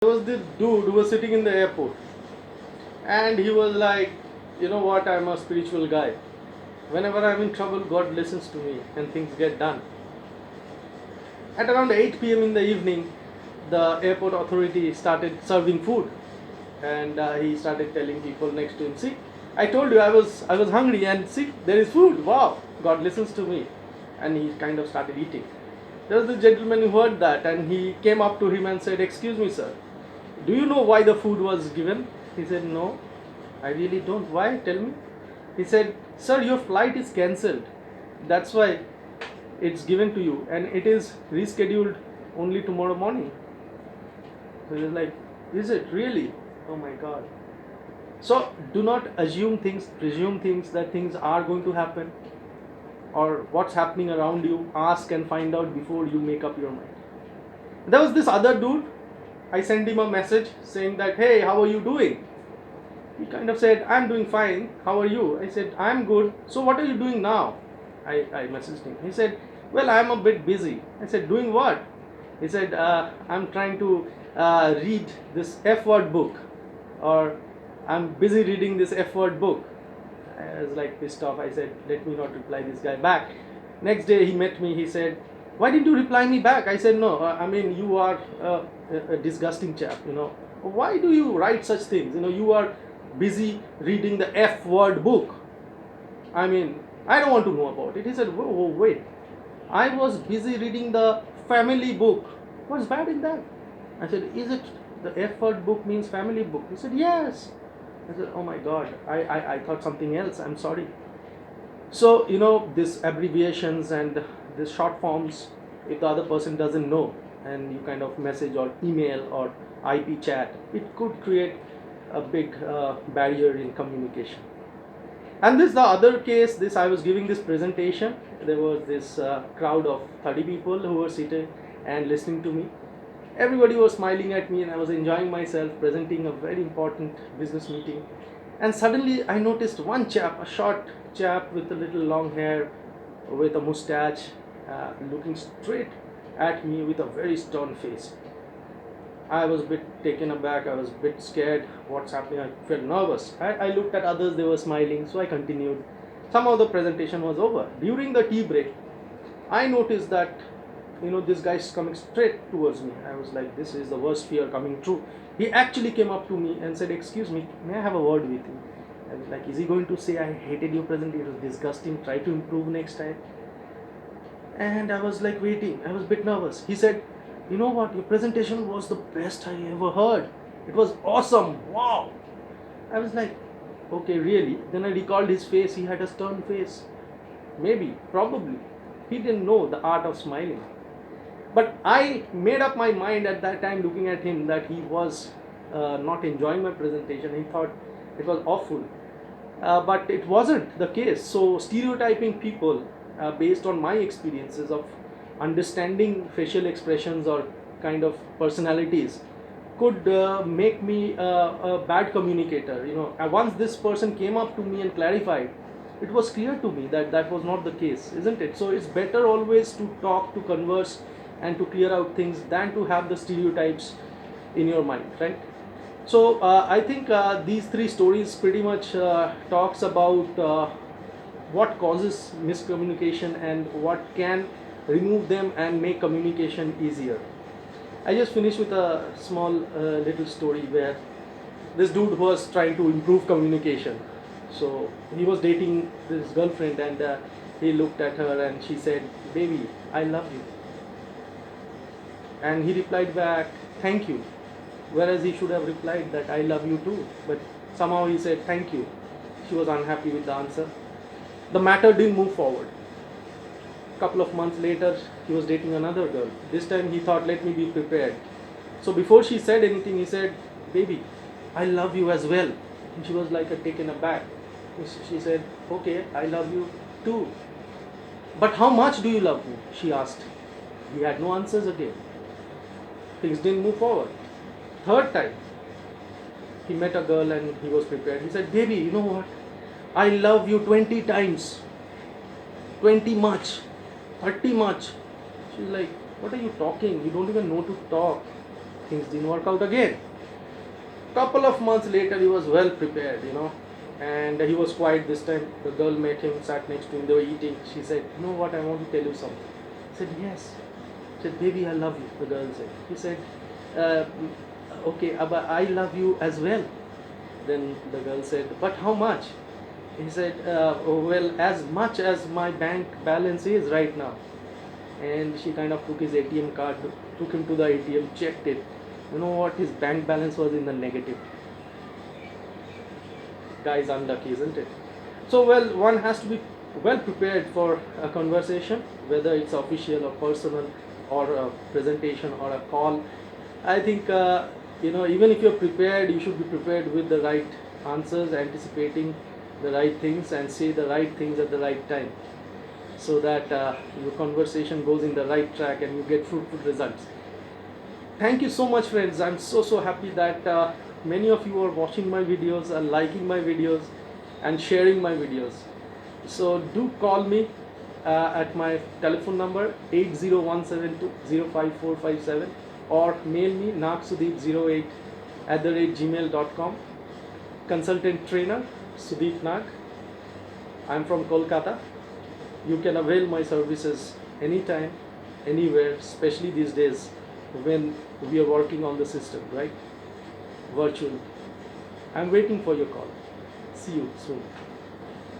There was this dude who was sitting in the airport, and he was like, you know what, I'm a spiritual guy. Whenever I'm in trouble, God listens to me and things get done. At around 8 p.m. in the evening, the airport authority started serving food, and he started telling people next to him, see, I told you I was hungry, and see, there is food. Wow, God listens to me. And he kind of started eating. There was the gentleman who heard that, and he came up to him and said, excuse me, sir, do you know why the food was given? He said, no, I really don't. Why? Tell me. He said, sir, your flight is cancelled. That's why it's given to you, and it is rescheduled only tomorrow morning. So he was like, is it really? Oh my God. So do not assume things, presume things that things are going to happen, or what's happening around you. Ask and find out before you make up your mind. There was this other dude. I sent him a message saying that, hey, how are you doing? He kind of said, I'm doing fine. How are you? I said, I'm good. So what are you doing now? I messaged him. He said, well, I'm a bit busy. I said, doing what? He said, I'm trying to read this F word book, or I'm busy reading this F word book. I was like pissed off. I said, let me not reply this guy back. Next day he met me. He said, why didn't you reply me back? I said, no, I mean, you are a disgusting chap, Why do you write such things? You are busy reading the F word book. I mean, I don't want to know about it. He said, whoa, whoa, wait. I was busy reading the family book. What's bad in that? I said, is it the F word book means family book? He said, yes. I said, oh my God, I thought something else. I'm sorry. So, these abbreviations and these short forms, if the other person doesn't know, and you kind of message or email or IP chat, it could create a big barrier in communication. And this the other case. This I was giving this presentation. There was this crowd of 30 people who were seated and listening to me. Everybody was smiling at me, and I was enjoying myself presenting a very important business meeting. And suddenly I noticed one chap, a short chap with a little long hair, with a mustache, looking straight at me with a very stern face. I was a bit taken aback. I was a bit scared. What's happening? I felt nervous. I looked at others, they were smiling, so I continued. Somehow the presentation was over. During the tea break, I noticed that, this guy is coming straight towards me. I was like, this is the worst fear coming true. He actually came up to me and said, excuse me, may I have a word with you? I was like, is he going to say, I hated your presentation, it was disgusting, try to improve next time? And I was like waiting. I was a bit nervous. He said, you know what, your presentation was the best I ever heard. It was awesome. Wow. I was like, okay, really? Then I recalled his face. He had a stern face. Maybe, probably. He didn't know the art of smiling. But I made up my mind at that time, looking at him, that he was not enjoying my presentation. He thought it was awful. But it wasn't the case. So stereotyping people based on my experiences of understanding facial expressions or kind of personalities could make me a bad communicator. Once this person came up to me and clarified, it was clear to me that that was not the case, isn't it? So it's better always to talk, to converse, and to clear out things than to have the stereotypes in your mind, right? So I think these three stories pretty much talks about what causes miscommunication and what can remove them and make communication easier. I just finished with a small little story where this dude was trying to improve communication. So he was dating this girlfriend, and he looked at her and she said, baby, I love you. And he replied back, thank you. Whereas he should have replied that I love you too. But somehow he said thank you. She was unhappy with the answer. The matter didn't move forward. Couple of months later, he was dating another girl. This time he thought, let me be prepared. So before she said anything, he said, baby, I love you as well. And she was like taken aback. She said, okay, I love you too. But how much do you love me? She asked. He had no answers again. Things didn't move forward. Third time, he met a girl and he was prepared. He said, baby, you know what? I love you 20 times. 20 much. 30 much. She's like, what are you talking? You don't even know to talk. things didn't work out again. Couple of months later, he was well prepared, and he was quiet this time. The girl met him, sat next to him, they were eating. She said, "You know what, I want to tell you something." He said, "Yes." She said, "Baby, I love you," the girl said. He said, uh, "Okay, but I love you as well." Then the girl said, "But how much?" He said, "Well, as much as my bank balance is right now." And she kind of took his ATM card, took him to the ATM, checked it. You know what? His bank balance was in the negative. Guy's unlucky, isn't it? So, well, one has to be well prepared for a conversation, whether it's official or personal, or a presentation or a call. I think, even if you're prepared, you should be prepared with the right answers, anticipating the right things, and say the right things at the right time, so that your conversation goes in the right track and you get fruitful results. Thank you so much, friends. I'm so happy that many of you are watching my videos, are liking my videos, and sharing my videos. So do call me at my telephone number 80172055457, or mail me nagsudeep08@gmail.com. Consultant trainer Sudeep Nag. I'm from Kolkata. You can avail my services anytime, anywhere, especially these days when we are working on the system, right? Virtually. I'm waiting for your call. See you soon.